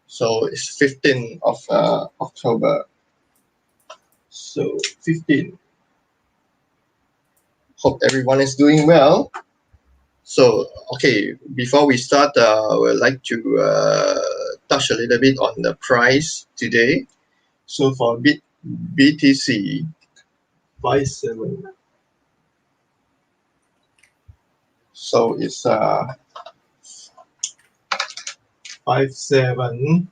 So it's 15th of October. So 15. Hope everyone is doing well. So, okay, before we start, we'd like to touch a little bit on the price today. So for BTC 57. So it's 57.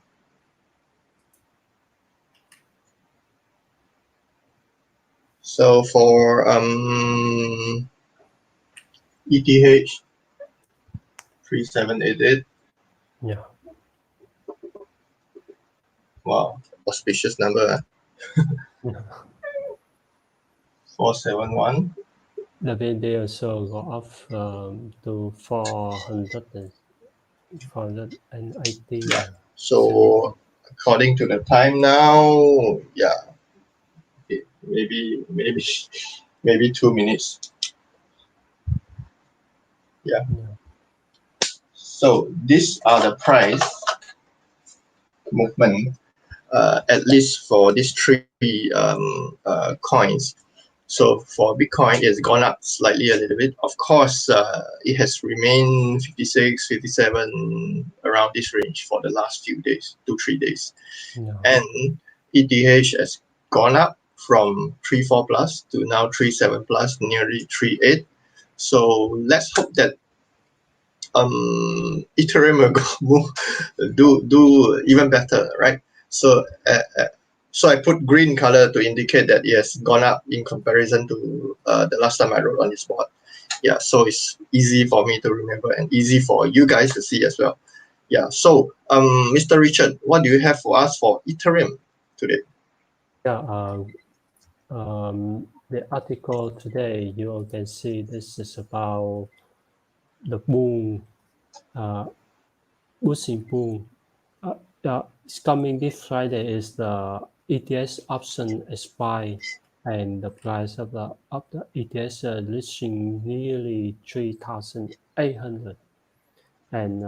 So for ETH 3788. Yeah. Wow, auspicious number. Yeah. 471. The video also go up to 480. Yeah. So according to the time now, yeah, maybe 2 minutes. Yeah. So these are the price movement, at least for these three coins. So for Bitcoin, it's gone up slightly a little bit. Of course, it has remained 56, 57 around this range for the last few days, 2-3 days. Yeah. And ETH has gone up from 34 plus to now 37 plus, nearly 38. So let's hope that Ethereum will do even better, right? So so I put green color to indicate that it has gone up in comparison to the last time I wrote on this board. Yeah, so it's easy for me to remember and easy for you guys to see as well. Yeah, so Mr. Richard, what do you have for us for Ethereum today? Yeah, the article today, you all can see this is about the boom, boosting boom. It's coming this Friday is the ETS option expire, and the price of the ETS reaching nearly 3,800. And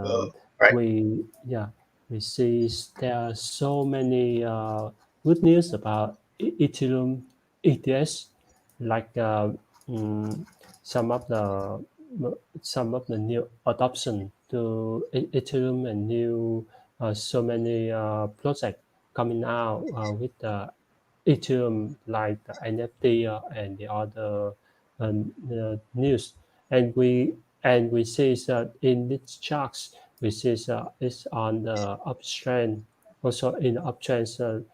Right. we see there are so many good news about Ethereum ETS, like some of the new adoption to Ethereum and new so many projects coming out with the Ethereum, like the NFT and the other news. And we see that in these charts we see it's on the uptrend. Also in the uptrend,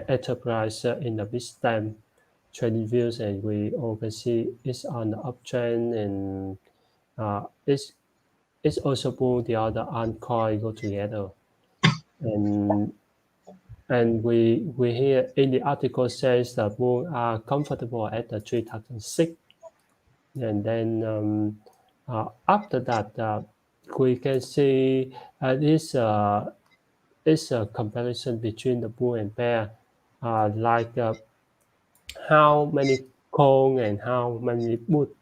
enterprise in the big time trading views, and we all can see it's on the uptrend, and it's also pull the other altcoin go together. And we hear in the article says that we are comfortable at the 3006, and then after that we can see this is a comparison between the bull and bear, like how many call and how many put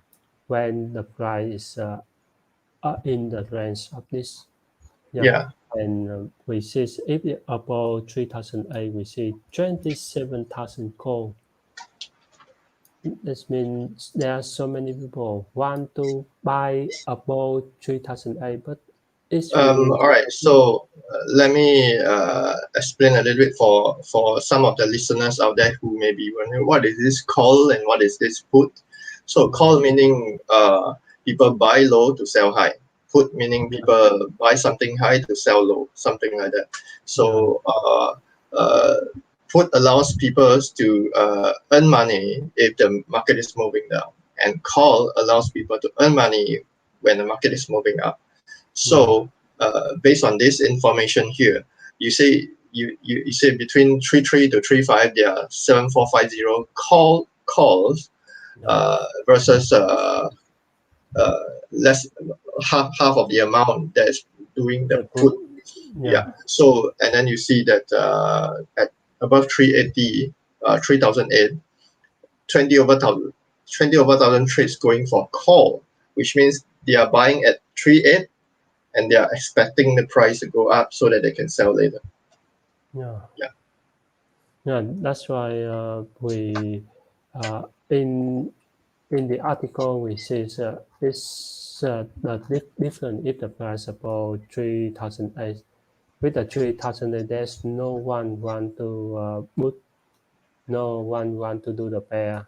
when the price is in the range of this. Yeah. And we see if it above 3008, we see 27,000 call. This means there are so many people want to buy above 3008, but it's really All right. So let me explain a little bit for some of the listeners out there who may be wondering what is this call and what is this put. So call meaning people buy low to sell high. Put meaning people buy something high to sell low, something like that. So put allows people to earn money if the market is moving down, and call allows people to earn money when the market is moving up. So based on this information here, you say you say between 33 to 35 there are 7450 calls versus less half of the amount that's doing the put. So and then you see that at above 380 3008, 20 over 1000 trades going for call, which means they are buying at 38 and they are expecting the price to go up so that they can sell later. Yeah, that's why we in the article we say it's the different if the price above 3,008. With the 3,008, there's no one want to do the bear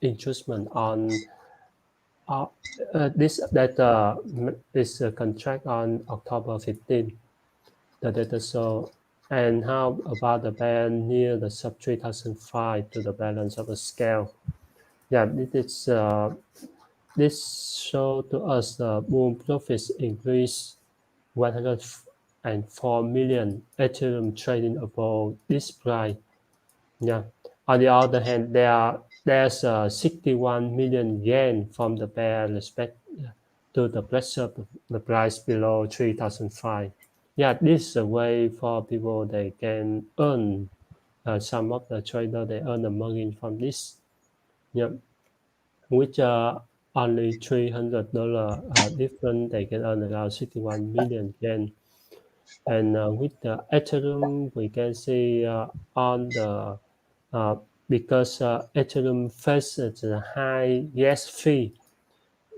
adjustment on this data is a contract on October 15. The data show. And how about the band near the sub 3005 to the balance of the scale? Yeah, this show to us the boom profits increase 104 million Ethereum trading above this price. Yeah. On the other hand, there's 61 million yen from the bear respect to the pressure the price below 3,005. Yeah, this is a way for people they can earn. Some of the trader they earn the money from this. Yeah, which only $300 different, they can earn around 61 million yen. And with the Ethereum, we can see on the uh, because Ethereum faces a high gas fee.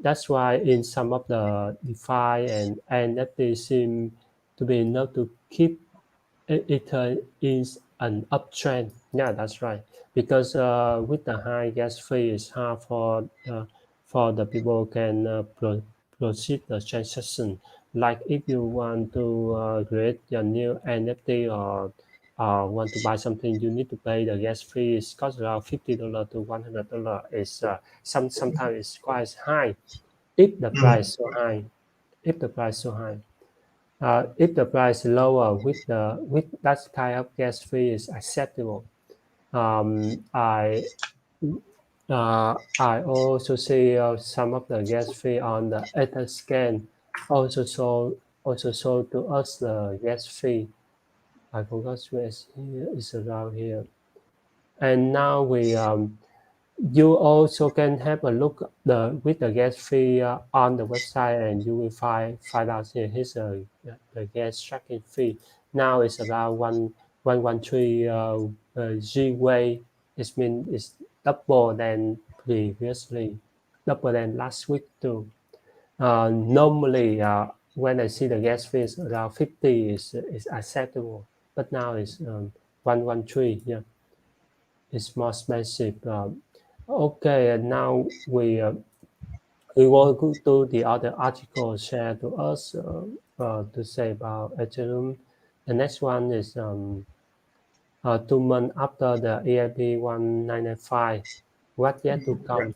That's why in some of the DeFi and NFT seem to be enough to keep it is an uptrend. Yeah, that's right. Because with the high gas fee, it's hard for the people can proceed the transaction. Like if you want to create a new NFT or want to buy something, you need to pay the gas fee. It costs around $50 to $100. It's sometimes it's quite high if the price so high. If the price so high. If the price is lower with that kind of gas fee is acceptable. Um, I I also see some of the gas fee on the Ether scan also show to us the gas fee. I forgot where it's around here. And now you also can have a look with the gas fee on the website, and you will find out here. Here's the gas tracking fee. Now it's around 113 G way. It means it's double than previously, double than last week too. Normally, when I see the gas fee is around 50 is acceptable, but now it's 113. Yeah, it's more expensive. Okay, and now we will go to the other article shared to us to say about Ethereum. The next one is 2 months after the EIP 1995. What yet to come?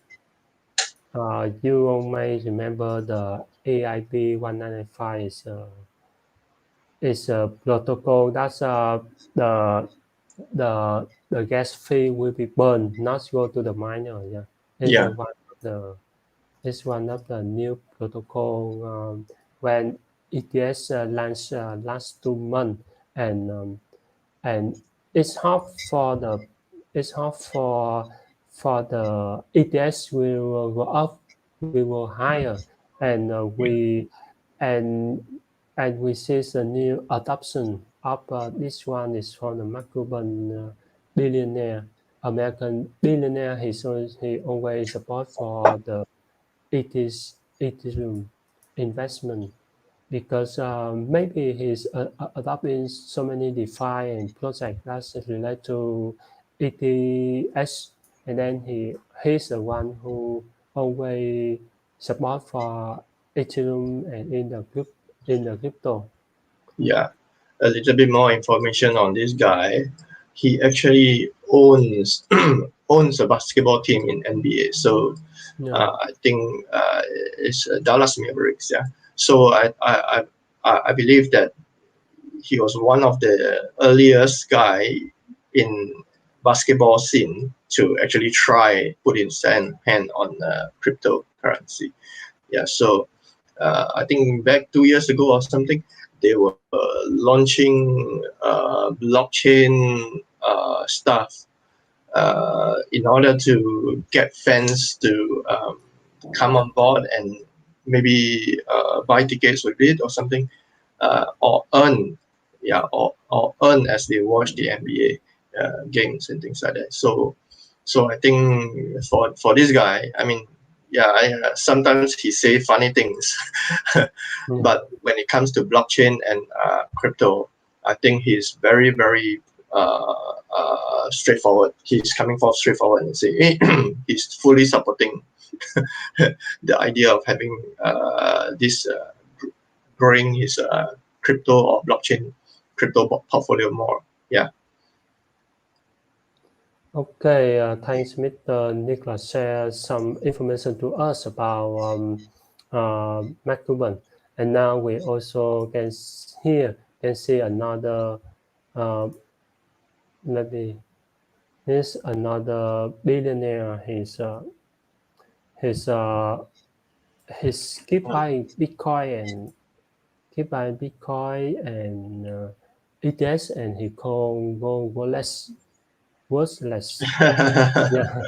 You may remember the EIP 1995 is a protocol that's the gas fee will be burned, not go to the miner. Yeah, it's Yeah, one of the is one of the new protocol when ETS launched last 2 months, and and it's hard for the it's hard for the ETS will go up, we will higher, and and we see the new adoption of this one is from the Mark Cuban billionaire, American billionaire. He always support for the Ethereum investment because maybe he's adopting so many DeFi and projects that's related to ETH, and then he's the one who always support for Ethereum and in the crypto. yeah. A little bit more information on this guy. He actually owns owns a basketball team in NBA. So Yeah, I think it's Dallas Mavericks. Yeah. So I believe that he was one of the earliest guy in basketball scene to actually try put his hand on cryptocurrency. Yeah. So I think back 2 years ago or something, they were launching blockchain stuff in order to get fans to come on board and maybe buy tickets with it or something, or earn, or earn as they watch the NBA games and things like that. So I think for this guy, I mean, sometimes he say funny things, but when it comes to blockchain and crypto, I think he's very, very straightforward. He's coming forth straightforward and say he's fully supporting the idea of having this growing his crypto or blockchain crypto portfolio more. Yeah. Okay, thanks, Mr. Nicholas. Share some information to us about Mark Cuban. And now we also can see another maybe here's another billionaire. He's keep buying Bitcoin and ETS, and he called go worthless. Yeah.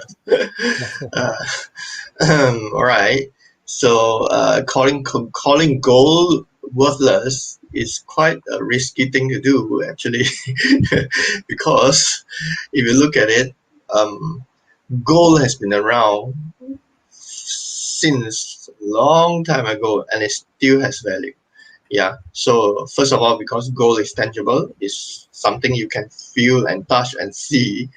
All right. So calling gold worthless is quite a risky thing to do, actually, because if you look at it, gold has been around since a long time ago, and it still has value. Yeah. So first of all, because gold is tangible, it's something you can feel and touch and see.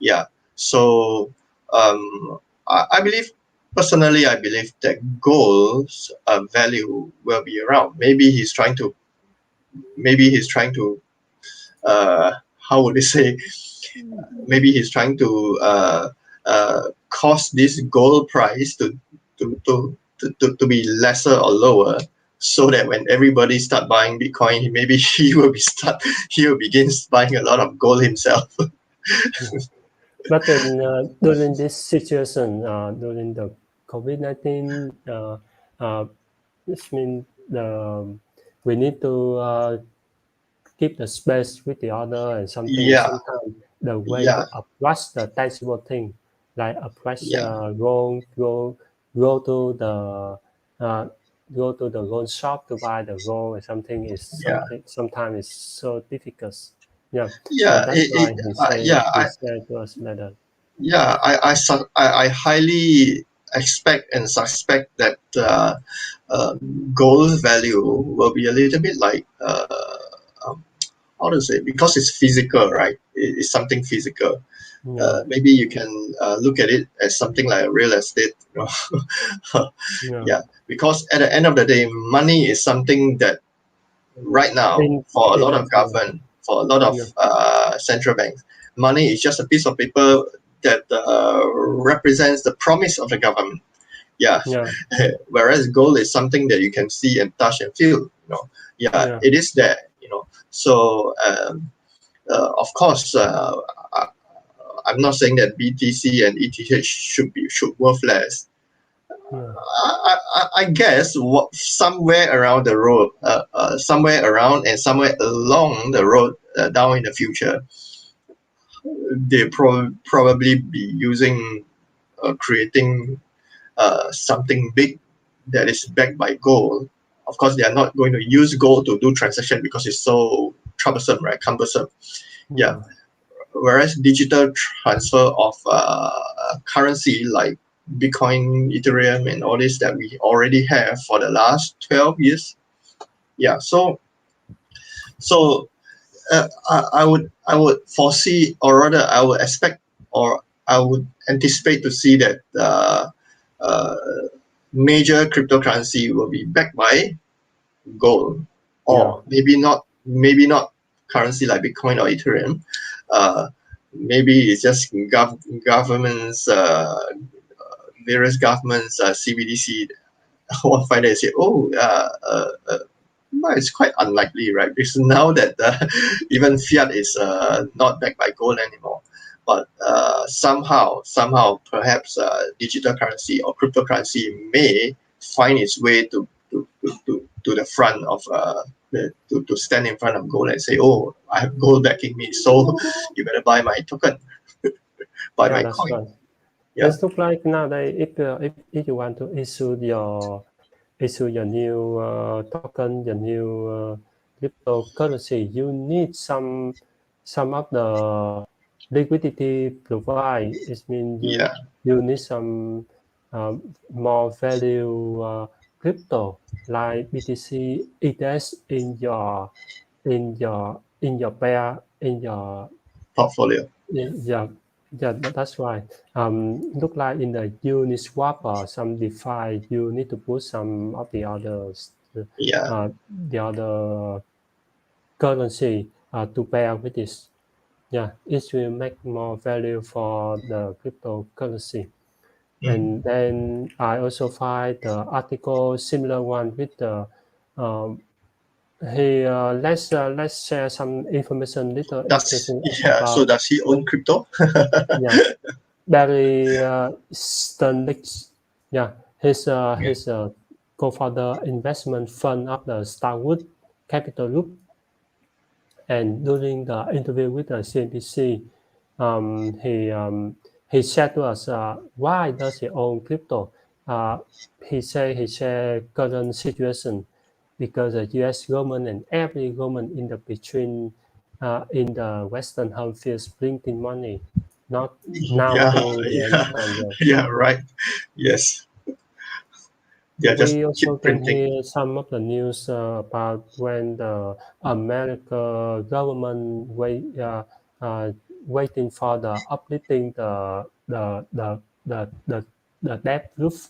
Yeah. So I believe personally, I believe that gold's value will be around. How would I say? Maybe he's trying to cause this gold price to be lesser or lower, so that when everybody start buying Bitcoin, maybe he will begin buying a lot of gold himself. But then during this situation, during the COVID-19, this means we need to keep the space with the other, and Yeah, sometimes the way yeah, to approach the tangible thing, like approach yeah, go to the uh, go to the gold shop to buy the gold, and yeah, sometimes it's so difficult. Yeah, so yeah. that's why he I said to us better. yeah, I highly expect and suspect that gold value will be a little bit like um, how to say, because it's physical, right? It's something physical. Yeah, Maybe you can look at it as something like real estate. yeah. Yeah, because at the end of the day, money is something that right now, In for a lot of intangible. government, for a lot of Yeah, central banks, money is just a piece of paper that represents the promise of the government. Yeah. yeah, Whereas gold is something that you can see and touch and feel. Yeah, yeah, it is there. So of course, I'm not saying that BTC and ETH should worth less. yeah, I guess somewhere around the road, somewhere around and somewhere along the road, down in the future, they probably be using creating something big that is backed by gold. Of course, they are not going to use gold to do transaction because it's so troublesome, right? Cumbersome. Yeah. yeah, Whereas digital transfer of currency like Bitcoin, Ethereum, and all this that we already have for the last 12 years. Yeah. So I would foresee, or rather I would expect, or I would anticipate to see that uh, major cryptocurrency will be backed by gold, yeah, or maybe not currency like Bitcoin or Ethereum. Uh, Maybe it's just governments, various governments, CBDC. One find and say, oh, no, it's quite unlikely, right? Because now that even fiat is not backed by gold anymore, but somehow, perhaps digital currency or cryptocurrency may find its way to the front of to stand in front of gold and say, oh, I have gold backing me, so you better buy my token, buy yeah. my That's coin. right. Yeah, It looks like nowadays, if you want to issue your issue your new token, your new cryptocurrency, you need some of the liquidity provide. It means Yeah, you need some more value crypto like BTC, ETH in your pair in your portfolio. yeah, that's right. Look like in the Uniswap or some DeFi, you need to put some of the others, Yeah. the other currency to pair with this. Yeah, it will make more value for the cryptocurrency. Mm. And then I also find the article similar one with the um, let's share some information little Does interesting yeah? So about does he own crypto? yeah Barry Sternlicht. Yeah, he's a co-founder investment fund of the Starwood Capital Group. And during the interview with the CNBC, he said to us, why does he own crypto? Uh, he said he shared current situation because the U.S. government and every government in the between in the Western Hemisphere printing money, not now Yeah, to the yeah, American. Yeah. yeah. Right. Yes. They are just We also keep can printing. hear some of the news about when the American government waiting for the uplifting the debt roof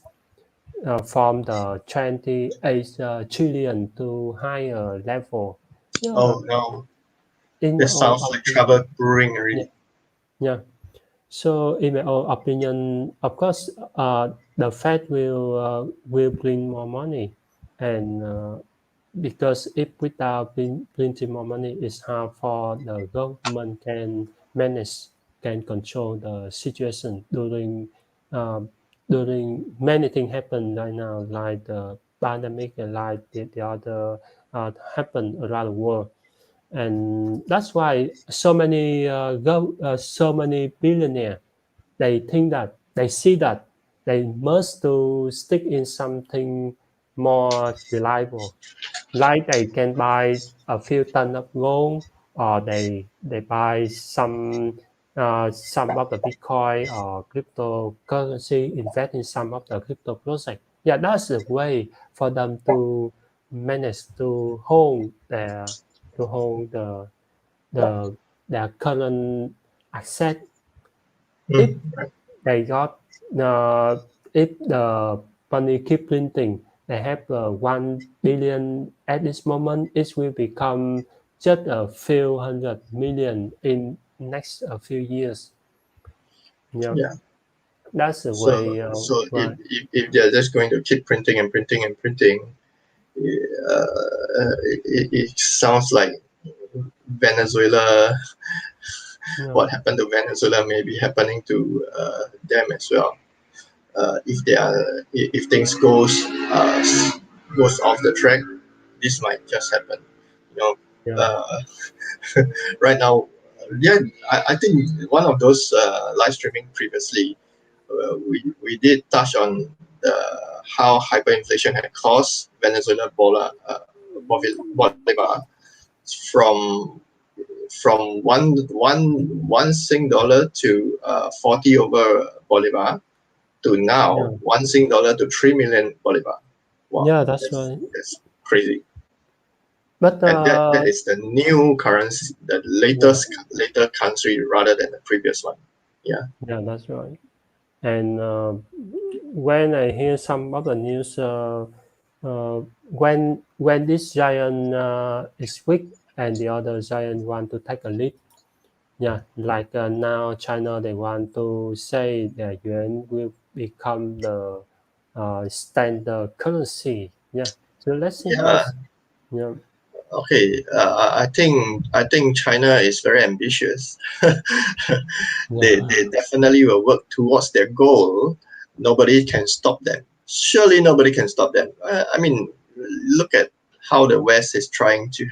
from the 28 trillion to higher level. Yeah, Oh no, in my this own sounds like trouble brewing yeah, already. yeah. So, in my own opinion, of course, the Fed will bring more money, and because if without printing more money, it's hard for the government can manage, can control the situation um, during many things happen right now, like the pandemic and like the other happen around the world. And that's why so many billionaire they think that they see that they must to stick in something more reliable, like they can buy a few ton of gold, or they buy some of the Bitcoin or cryptocurrency, invest in some of the crypto project. Yeah, that's the way for them to manage to hold the their current asset. If Mm, right. they got if the money keep printing, they have 1 billion at this moment. It will become just a few hundred million in next a few years. Yeah, Yeah. that's the So way. so Right. if they're just going to keep printing and printing and printing, it sounds like Venezuela. Yeah. What happened to Venezuela may be happening to them as well. If they are if things goes off the track, this might just happen. You know, Yeah. uh, right now, yeah, I think one of those live streaming previously, we did touch on how hyperinflation had caused Venezuela Bolivar from one Sing dollar to 40 over Bolivar to now Yeah. one Sing dollar to 3 million Bolivar. Wow, Yeah. That's right. that's crazy. But And that is the new currency, the yeah. later country rather than the previous one. Yeah, Yeah. That's right. And when I hear some of the news, when this giant is weak and the other giant want to take a lead, yeah, like now China they want to say that yuan will become the standard currency. Yeah, so let's see how. yeah. Yeah, Okay, I think China is very ambitious. They yeah, definitely will work towards their goal. Nobody can stop them. Surely nobody can stop them. I mean, look at how the West is trying to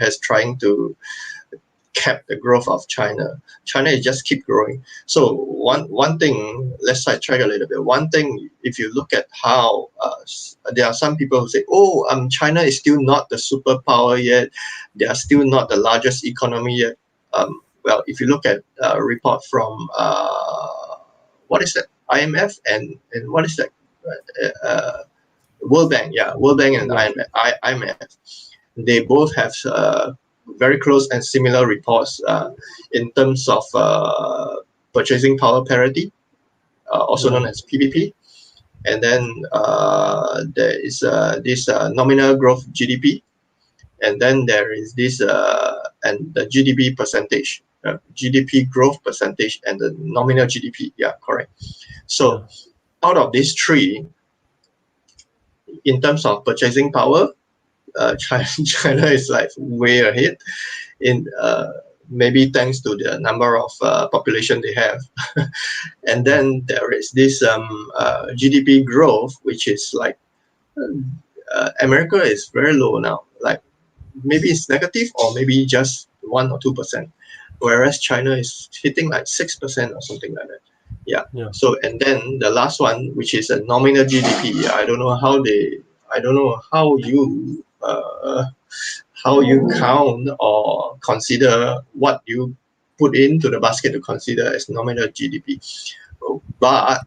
cap the growth of China. China is just keep growing. So one thing, let's sidetrack a little bit. One thing, if you look at how there are some people who say, oh, China is still not the superpower yet. They are still not the largest economy yet. Well, if you look at a report from what is that? IMF and what is that? World Bank, World Bank and IMF. They both have very close and similar reports in terms of purchasing power parity, also known as PPP. And then there is this nominal growth GDP. And then there is this and the GDP percentage, GDP growth percentage and the nominal GDP. Yeah, correct. So out of these three, in terms of purchasing power, China is like way ahead in maybe thanks to the number of population they have. And then there is this GDP growth, which is like America is very low now, like maybe it's negative or maybe just 1 or 2%, whereas China is hitting like 6% or something like that. Yeah. So and then the last one, which is a nominal GDP. I don't know how you count or consider what you put into the basket to consider as nominal GDP. But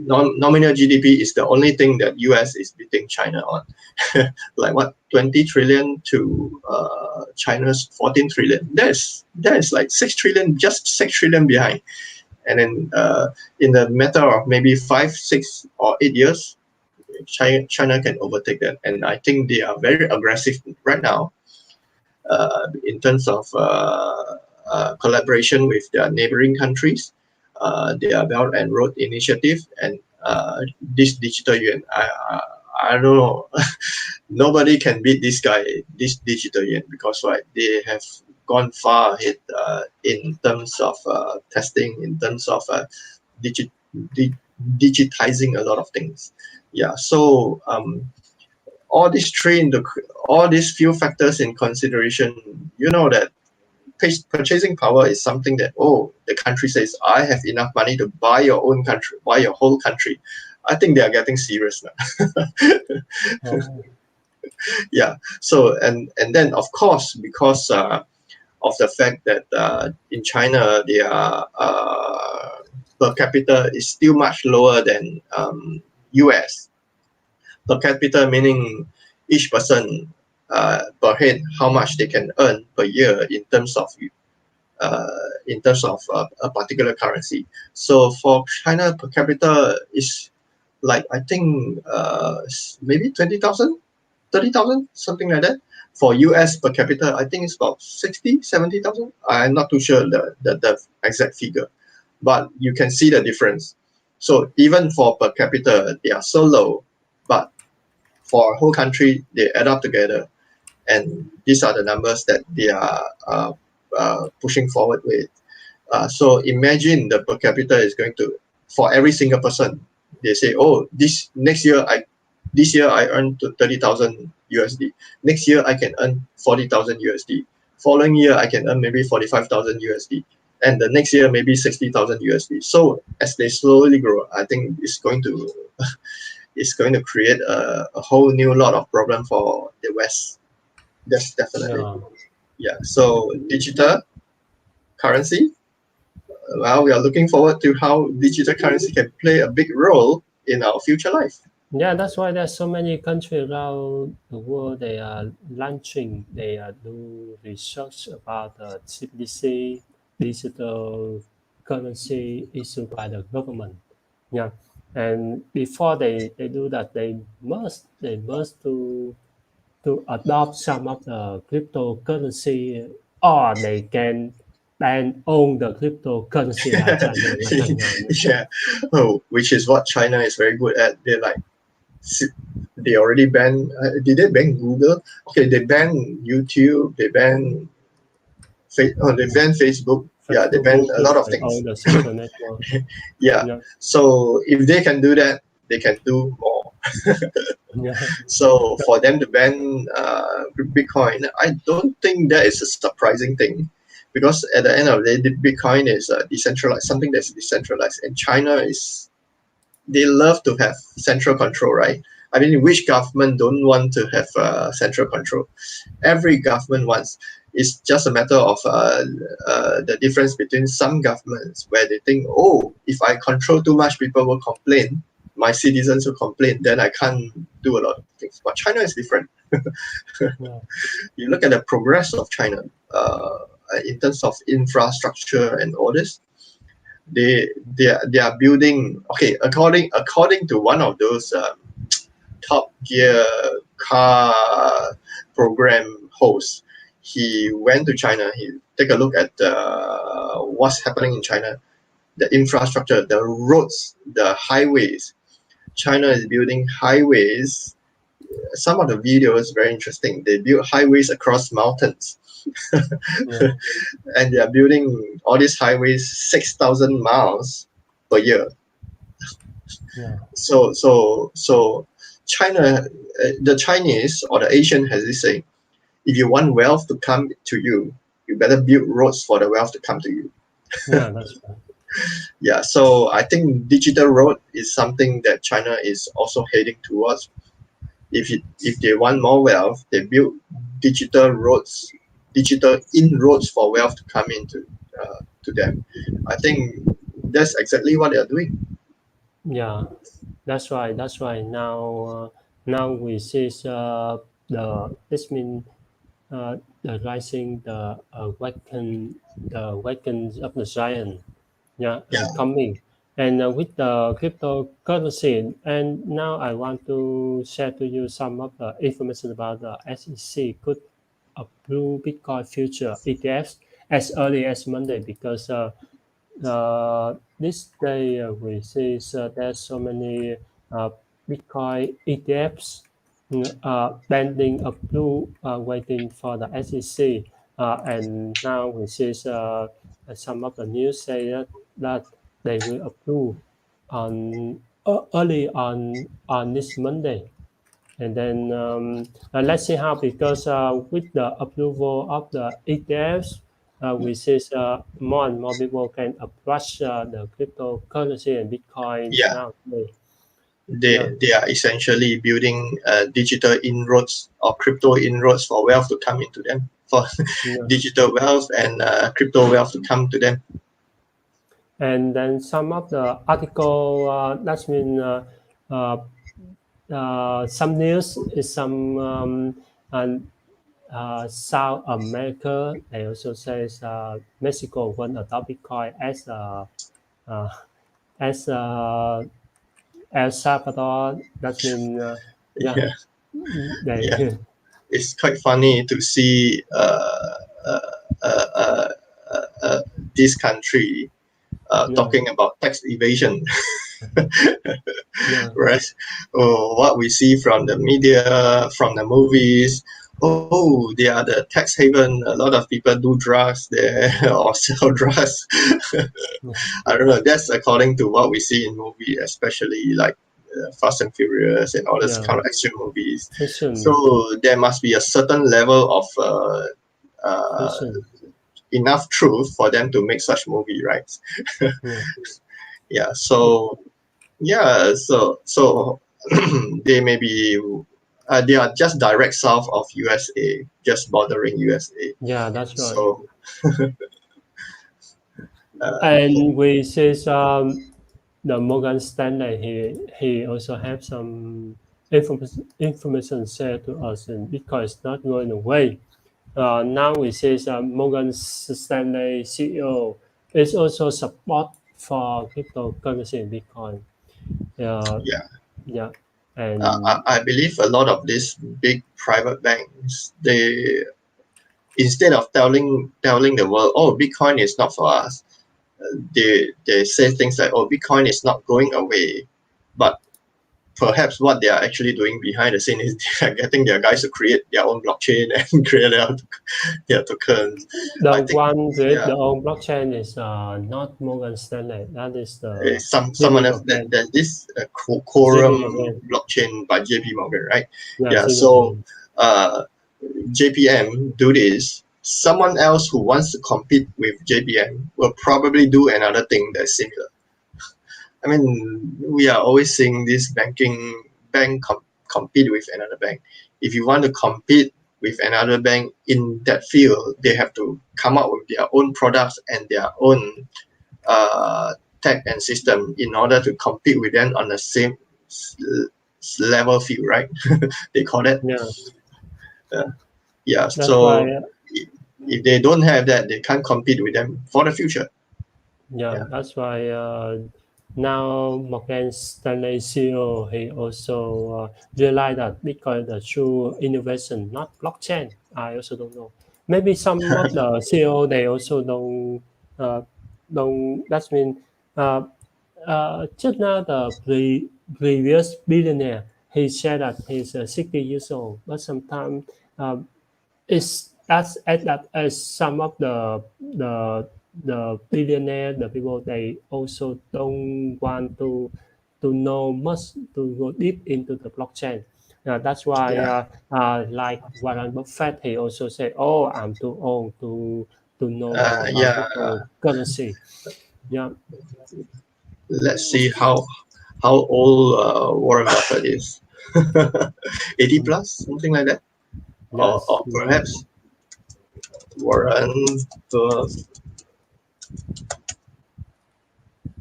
nominal GDP is the only thing that US is beating China on. Like what, 20 trillion to China's 14 trillion. There's like 6 trillion, just 6 trillion behind. And then in the matter of maybe 5, 6 or 8 years, China can overtake that. And I think they are very aggressive right now in terms of collaboration with their neighboring countries. Their Belt and Road Initiative and this digital yuan. I don't know. Nobody can beat this digital yuan, because they have gone far ahead in terms of testing, in terms of digitizing a lot of things. Yeah. So all these few factors in consideration, you know that purchasing power is something that, the country says, I have enough money to buy your own country, buy your whole country. I think they are getting serious now. Yeah. So and then of course, because of the fact that in China their per capita is still much lower than US. Per capita meaning each person per head, how much they can earn per year in terms of a particular currency. So for China, per capita is like, I think maybe 20,000, 30,000, something like that. For US per capita, I think it's about 60, 70,000. I'm not too sure the exact figure, but you can see the difference. So even for per capita, they are so low, but for a whole country, they add up together. And these are the numbers that they are pushing forward with. So imagine the per capita is going to, for every single person, they say, this year I earned 30,000 USD. Next year I can earn 40,000 USD. Following year I can earn maybe 45,000 USD. And the next year maybe 60,000 USD. So as they slowly grow, I think it's going to create a whole new lot of problem for the West. That's definitely. Yeah. So digital currency. Well, we are looking forward to how digital currency can play a big role in our future life. Yeah, that's why there's so many countries around the world. They are launching. They are do research about the CBDC, digital currency issued by the government. Yeah, and before they do that, they must to adopt some of the cryptocurrency, or they can ban own the cryptocurrency like China right now. Yeah, which is what China is very good at. They already banned. Did they ban Google? Okay, they banned YouTube. They banned Facebook. Yeah, they banned a lot of things. The social network. Yeah. So if they can do that, they can do more. Yeah. So for them to ban Bitcoin, I don't think that is a surprising thing, because at the end of the day, Bitcoin is decentralized, something that's decentralized, and China is, they love to have central control, right? I mean, which government don't want to have central control? Every government wants. It's just a matter of the difference between some governments where they think, oh, if I control too much, people will complain. My citizens will complain. Then I can't do a lot of things. But China is different. Yeah. You look at the progress of China in terms of infrastructure and all this. They are building. Okay, according to one of those Top Gear car program host. He went to China. He take a look at what's happening in China, the infrastructure, the roads, the highways. China is building highways. Some of the videos very interesting. They build highways across mountains, Yeah. and they are building all these highways 6,000 miles per year. Yeah. So China, the Chinese or the Asian has this saying: if you want wealth to come to you, you better build roads for the wealth to come to you. Yeah. That's right. Yeah, so I think digital road is something that China is also heading towards. If they want more wealth, they build digital roads, digital inroads for wealth to come into to them. I think that's exactly what they are doing. Yeah. That's right. That's right. Now we see this mean the rising the weapons of the giant, yeah, Yeah, coming, and with the cryptocurrency. And now I want to share to you some of the information about the SEC could approve Bitcoin future ETFs as early as Monday, because this day we see there's so many Bitcoin ETFs pending approval, waiting for the SEC. And now we see some of the news say that they will approve early on this Monday. And then let's see how, because with the approval of the ETFs, we see more and more people can approach the cryptocurrency and Bitcoin yeah. nowadays. They Yeah, they are essentially building digital inroads or crypto inroads for wealth to come into them, for yeah. digital wealth and crypto wealth to come to them. And then some of the article, that's mean uh, some news is some and South America. They also says Mexico want to adopt Bitcoin uh, as El Salvador. That means yeah, Yeah, yeah. they It's quite funny to see uh, uh, uh, this country yeah, talking about tax evasion, yeah, right? Oh, what we see from the media, from the movies. Oh, they are the tax haven. A lot of people do drugs there or sell drugs. yeah, I don't know. That's according to what we see in movie, especially like Fast and Furious and all those yeah. kind of action movies. Fiction, So there must be a certain level of uh, fiction. enough truth for them to make such movie, right? Yeah, Yeah. So yeah. So they may be. They are just direct south of USA, just bordering USA. yeah, that's right. So uh, And we see the Morgan Stanley. He also have some information shared to us, and Bitcoin is not going away. Now we see Morgan Stanley CEO is also support for cryptocurrency and Bitcoin. Uh, yeah, yeah, and I believe a lot of these big private banks, they, instead of telling the world, oh, Bitcoin is not for us, they say things like, oh, Bitcoin is not going away, but perhaps what they are actually doing behind the scene is they are getting their guys to create their own blockchain and create their tokens. The I think, one with yeah, the own blockchain is not Morgan Stanley. That is the someone JP else. Morgan. There's this JP quorum Morgan. blockchain by JP Morgan, right? Yeah, Yeah. JP So Morgan. JPM do this. Someone else who wants to compete with JPM will probably do another thing that's similar. I mean, we are always seeing this bank compete with another bank. If you want to compete with another bank in that field, they have to come up with their own products and their own tech and system in order to compete with them on the same level field, right? They call it. Yeah, Yeah. that's why. So if they don't have that, they can't compete with them for the future. Yeah, Yeah. that's why now Morgan Stanley CEO he also realized that Bitcoin is the true innovation, not blockchain. I also don't know. Maybe some of the CEO they also uh, don't. That's mean uh, just now the previous billionaire he said that he's 60 years old, but sometimes uh, it's that's at that as some of the billionaire the people they also don't want to know much to go deep into the blockchain. That's why Yeah. like Warren Buffett he also say, oh, I'm too old to know more about Yeah. cryptocurrency. Yeah. Let's see how old Warren Buffett is. 80 Mm. plus, something like that. Yes. Or Yeah. perhaps Warren Buffett.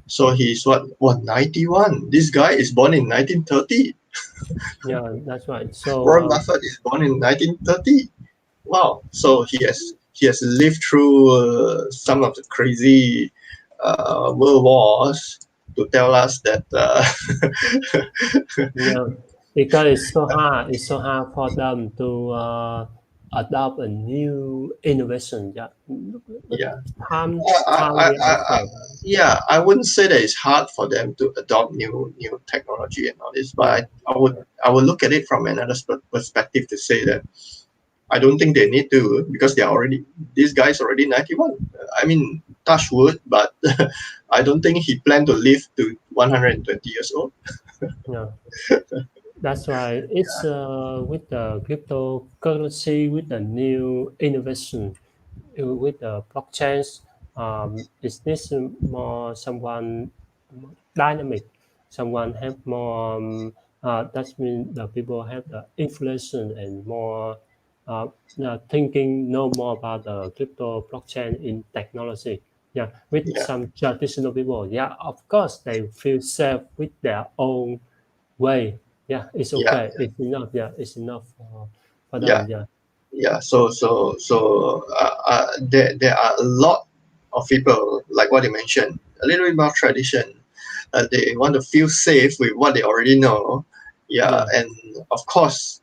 So he's what 91. This guy is born in 1930. Yeah, that's right. So Warren Buffett is born in 1930. Wow. So he has lived through some of the crazy world wars to tell us that yeah, because it's so hard for them to adopt a new innovation. Yeah, but yeah. time I, time I, will I, I, affect. yeah, I wouldn't say that it's hard for them to adopt new technology and all this, but Yeah, I would look at it from another perspective to say that I don't think they need to because these guys already 91. I mean, touch wood, but I don't think he planned to live to 120 years old. yeah. That's why it's with the cryptocurrency with the new innovation with the blockchains. Is this more someone dynamic? Someone have more. That means the people have the influence and more uh, thinking, know more about the crypto blockchain in technology. Yeah, with Yeah, some traditional people, yeah, of course they feel safe with their own way. Yeah, it's yeah, okay. It's enough. Yeah, it's enough for yeah, them. Yeah, yeah. So there are a lot of people like what you mentioned, a little bit more tradition. They want to feel safe with what they already know. Yeah, yeah, and of course,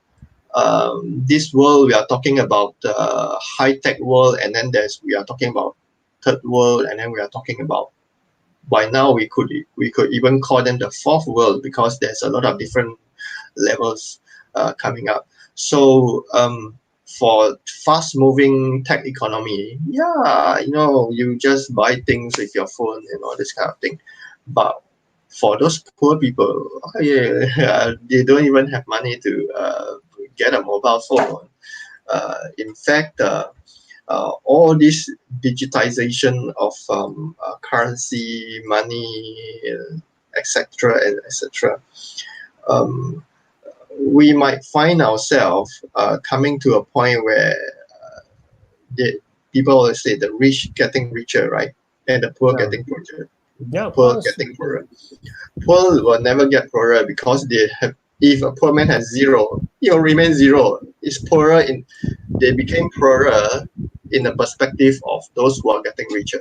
this world we are talking about high tech world, and then we are talking about third world, and then we are talking about by now we could even call them the fourth world because there's a lot of different levels coming up. So for fast moving tech economy, yeah, you just buy things with your phone and all this kind of thing. But for those poor people, oh, yeah, they don't even have money to get a mobile phone. In fact, all this digitization of currency, money, etc., and etc. Um, we might find ourselves coming to a point where the people always say the rich getting richer, right, and the poor yeah, getting poorer. yeah. Of Poor course. getting poorer. Poor will never get poorer because they have. If a poor man has zero, he will remain zero. It's poorer in. They became poorer in the perspective of those who are getting richer.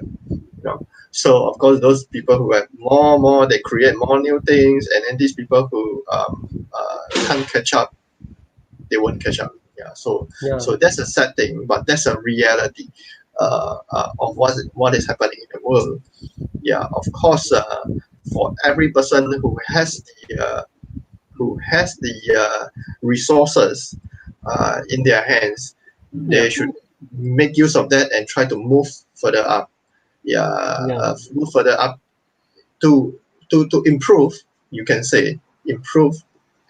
So of course, those people who have more, they create more new things, and then these people who can't catch up, they won't catch up. Yeah. So Yeah, so that's a sad thing, but that's a reality of what is happening in the world. Yeah. Of course, for every person who has who has the resources in their hands, they should make use of that and try to move further up. Move further up to improve. You can say improve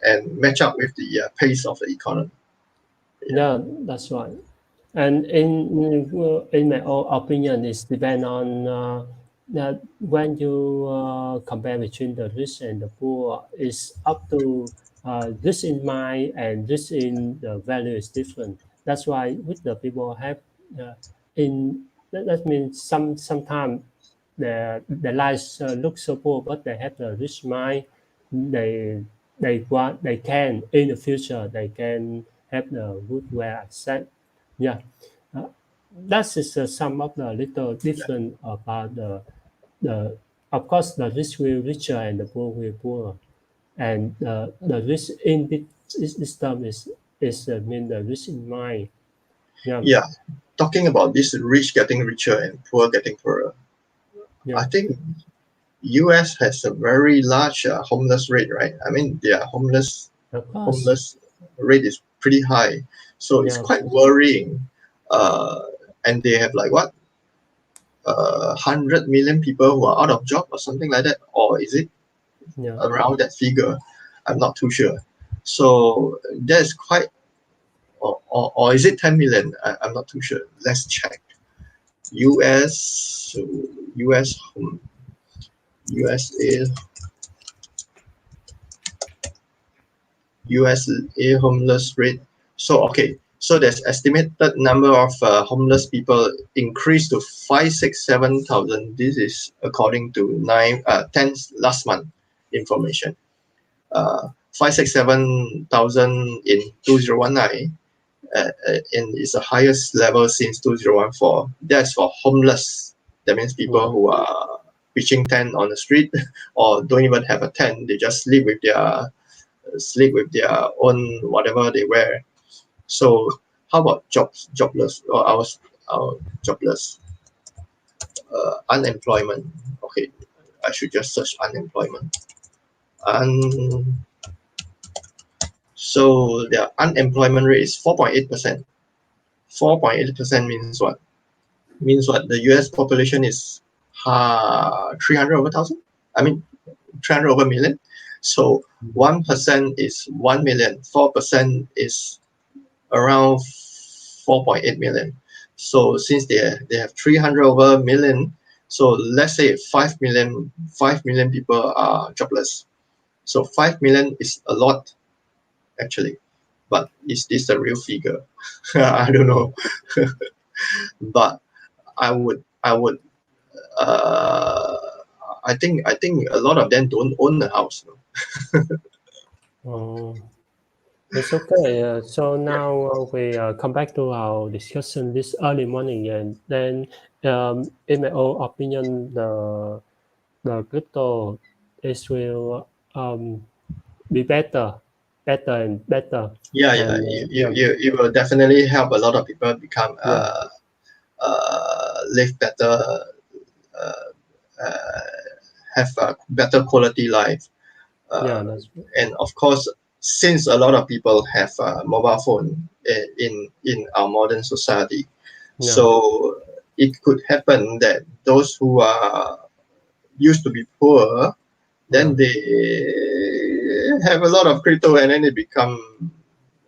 and match up with the pace of the economy. Yeah, that's right. And in my own opinion, it's depend on that when you compare between the rich and the poor, it's up to rich in mind and rich in the value is different. That's why with the people have in that means sometimes their lives look so poor, but they have the rich mind. They they can in the future they can have the good well accept. Yeah, uh, that is some of the little different about the of course the rich will richer and the poor will poorer, and the rich in this term is mean the rich in mind. Yeah, Yeah, talking about this rich getting richer and poor getting poorer, yeah, I think US has a very large homeless rate, right? I mean, their of course. homeless rate is pretty high, so it's Yeah, of quite course. worrying. Uh, and they have like what 100 million people who are out of job or something like that, or is it Yeah, around that figure? I'm not too sure. So that's quite, or is it 10 million? I'm not too sure. Let's check. US, US, USA USA homeless rate. So okay, so there's estimated number of homeless people increased to 567,000. This is according to 10 last month information. 567,000 in 2019, and it's the highest level since 2014. That's for homeless. That means people yeah, who are pitching tent on the street or don't even have a tent. They just sleep with their own whatever they wear. So how about jobless or our jobless, unemployment? Okay, I should just search unemployment. And so their unemployment rate is 4.8%. 4.8% means what? Means what? The US population is 300 over thousand. I mean 300 over million. So 1% is 1 million. 4% is around 4.8 million. So since they have 300 over million, so let's say 5 million people are jobless. So 5 million is a lot actually, but is this the real figure? I don't know. But I would uh, I think a lot of them don't own a house. oh, it's okay. So Yeah. now we come back to our discussion this early morning, and then in my own opinion, the crypto is will be better and better, Yeah, and it will definitely help a lot of people become yeah, live better, uh, uh, have a better quality life. yeah, Uh, that's and of course, since a lot of people have a mobile phone in our modern society, yeah, so it could happen that those who are used to be poor, yeah. then they have a lot of crypto and then they become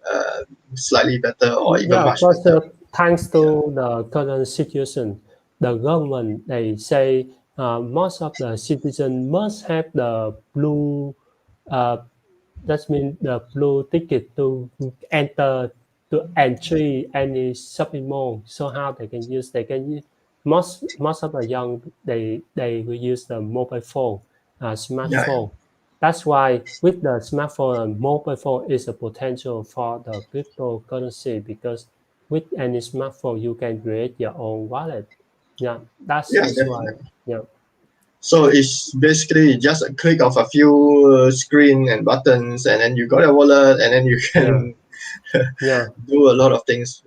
uh, slightly better or even Yeah, of much course. better. Thanks Yeah, to the current situation, the government they say most of the citizens must have the blue. Uh, that means the blue ticket to enter to entry any shopping mall. So how they can use? They can use, most of the young they will use the mobile phone, yeah, smartphone. That's why with the smartphone and mobile phone is a potential for the cryptocurrency because with any smartphone you can create your own wallet. Yeah, yeah, that's why. definitely. Yeah, So it's basically just a click of a few screen and buttons, and then you got a wallet, and then you yeah, can yeah, do a lot of things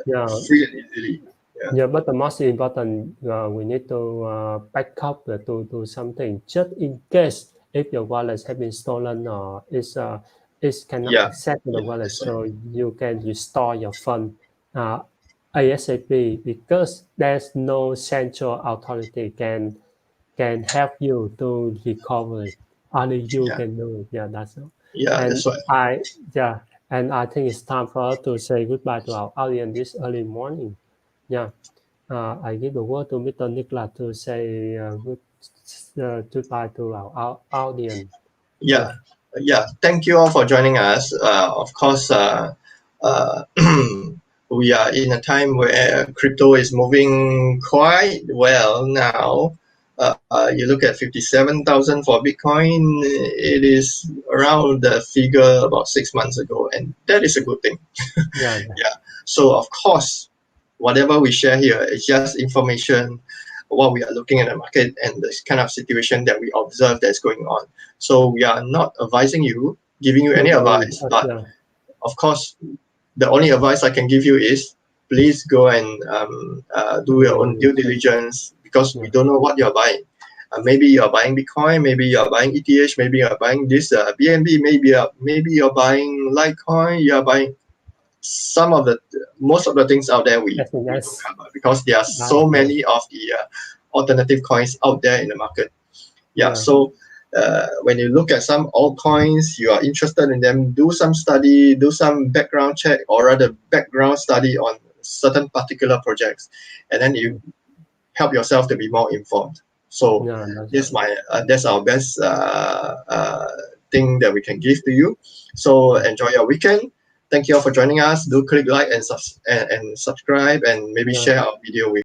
yeah. free and easily. Yeah, Yeah, but the most important, we need to back up to something just in case if your wallet has been stolen or is cannot Yeah, access the yeah, wallet, that's right. so you can restore your fund uh, ASAP, because there's no central authority can help you to recover it. Only you Yeah, can do it. Yeah, that's all. yeah, And that's right. I yeah, and I think it's time for us to say goodbye to our audience this early morning. Yeah. I give the word to Mr. Nicholas to say goodbye to our audience. Yeah, Yeah, yeah. Thank you all for joining us. Of course, uh, we are in a time where crypto is moving quite well now. You look at 57,000 for Bitcoin, it is around the figure about 6 months ago, and that is a good thing. yeah, Yeah. So of course, whatever we share here is just information, what we are looking at the market and this kind of situation that we observe that's going on. So we are not advising you, giving you any don't worry. advice, but Yeah, of course, the only advice I can give you is please go and do do your your own due research. diligence, because we Yeah, don't know what you're buying. Maybe you're buying Bitcoin, maybe you're buying ETH, maybe you're buying this BNB, maybe you're buying Litecoin, you're buying some of the most of the things out there we don't yes, cover, because there are so yeah, many of the alternative coins out there in the market. Yeah, yeah, so when you look at some altcoins, you are interested in them, do some study, do some background check, or rather background study on certain particular projects, and then you help yourself to be more informed. So yeah, that's this right. my that's our best thing that we can give to you. So Yeah, enjoy your weekend. Thank you all for joining us. Do click like and subscribe, and maybe yeah. share our video with